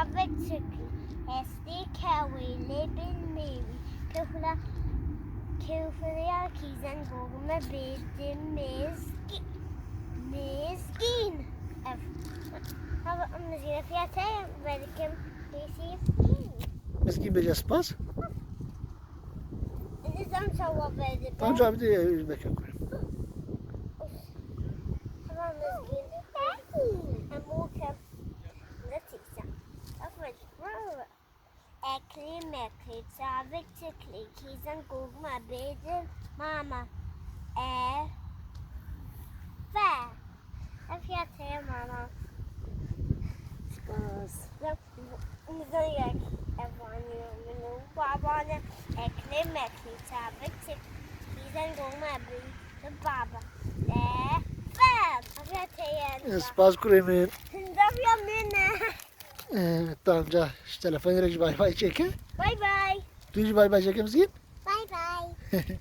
avec Tukli. Esti Kawili bilmeyi. Kufriya kizan gogma bildi Mizgîn. Hava Mizgîn fiyatı verdim. Mizgîn bêje spas. Nizam cevap verdi. Tamam cevabı da bekle koyayım. Hava Mizgîn. Hem o kem. Natisa. Eklê Meklê avec Tukli kizan gogma bildi mama. Ver. Fiyatı mama. Spas. Müzik evangelio babana Eklê Meklê avec Tukli kizan gogma bildi baba. Ver. Fiyatı Spas kuremin. Ndavya mene. Evet tamam ca. Şu telefonu direkt bay bay çekin. Bye bye. Duyucu bay bay çekin Mizgîn. Bye bye.